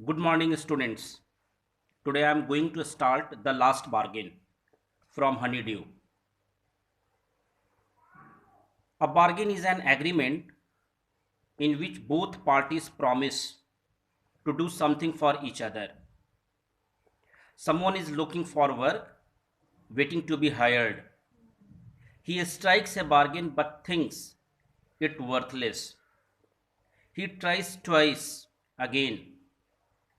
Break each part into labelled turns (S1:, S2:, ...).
S1: Good morning, students. Today I am going to start the last bargain from Honeydew. A bargain is an agreement in which both parties promise to do something for each other. Someone is looking for work, waiting to be hired. He strikes a bargain but thinks it worthless. He tries twice again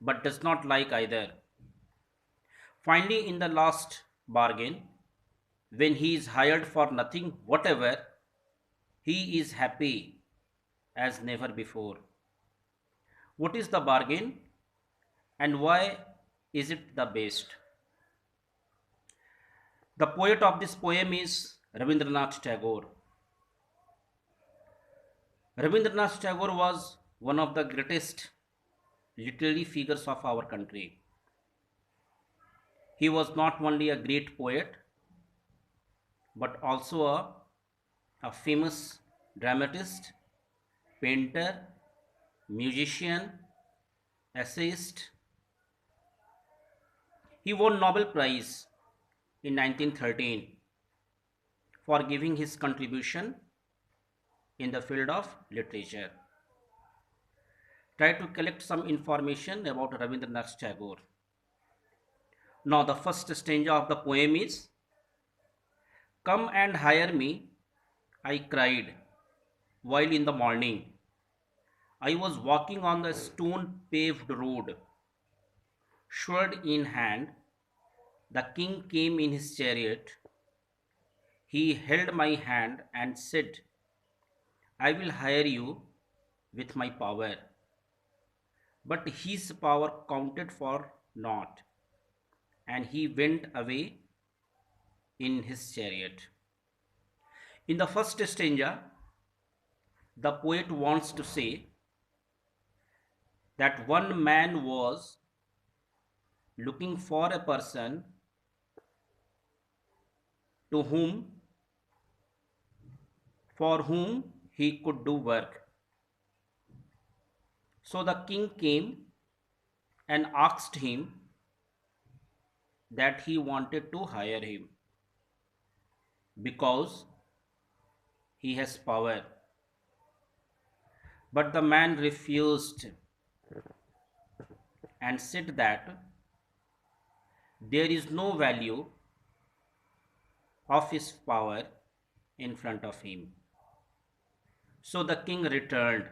S1: but does not like either. Finally, in the last bargain, when he is hired for nothing whatever, he is happy as never before. What is the bargain and why is it the best? The poet of this poem is Rabindranath Tagore. Rabindranath Tagore was one of the greatest literary figures of our country. He was not only a great poet but also a famous dramatist, painter, musician, essayist. He won Nobel Prize in 1913 for giving his contribution in the field of literature. Try to collect some information about Rabindranath Tagore. Now, the first stanza of the poem is: Come and hire me, I cried, while in the morning I was walking on the stone paved road. Sword in hand, the king came in his chariot. He held my hand and said, I will hire you with my power. But his power counted for naught, and he went away in his chariot. In the first stanza, the poet wants to say that one man was looking for a person to whom for whom he could do work. So the king came and asked him that he wanted to hire him because he has power. But the man refused and said that there is no value of his power in front of him. So the king returned.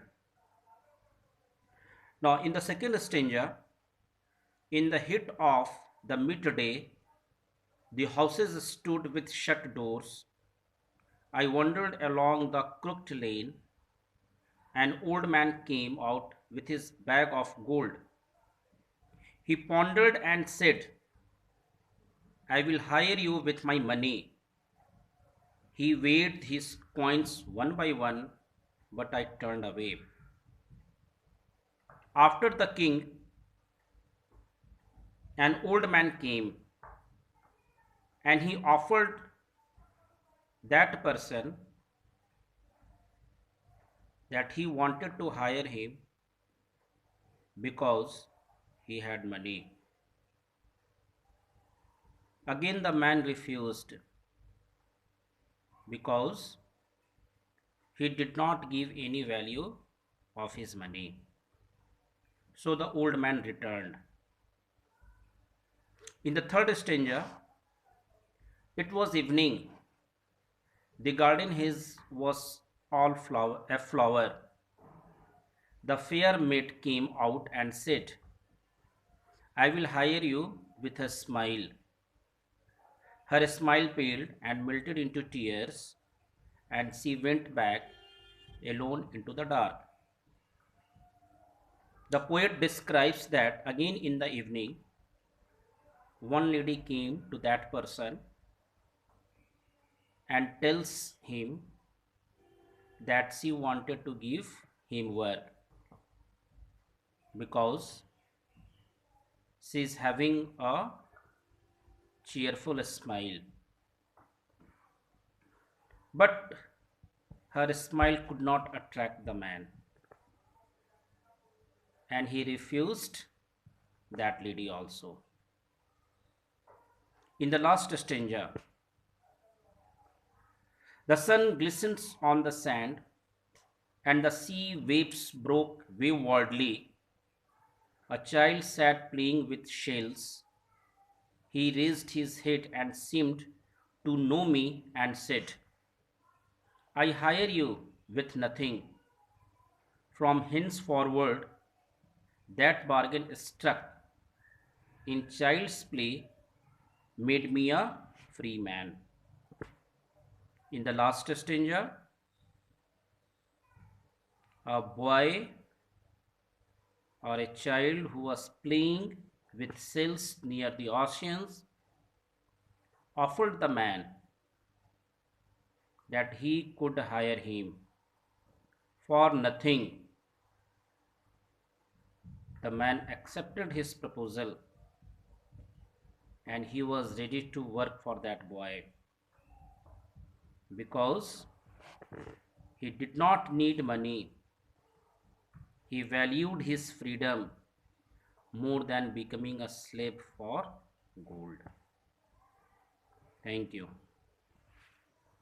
S1: Now, in the second stanza, in the heat of the midday, the houses stood with shut doors. I wandered along the crooked lane. An old man came out with his bag of gold. He pondered and said, I will hire you with my money. He weighed his coins one by one, but I turned away. After the king, an old man came and he offered that person that he wanted to hire him because he had money. Again, the man refused because he did not give any value of his money. So the old man returned. In the third stanza, it was evening. The garden his was all a flower. The fair maid came out and said, I will hire you with a smile. Her smile paled and melted into tears, and she went back alone into the dark. The poet describes that again in the evening, one lady came to that person and tells him that she wanted to give him work because she is having a cheerful smile. But her smile could not attract the man, and he refused that lady also. In the last stanza, the sun glistens on the sand, and the sea waves broke waywardly. A child sat playing with shells. He raised his head and seemed to know me and said, I hire you with nothing. From henceforward, that bargain struck in child's play made me a free man. In the last stanza, a boy or a child who was playing with shells near the oceans offered the man that he could hire him for nothing. The man accepted his proposal and he was ready to work for that boy because he did not need money. He valued his freedom more than becoming a slave for gold. Thank you.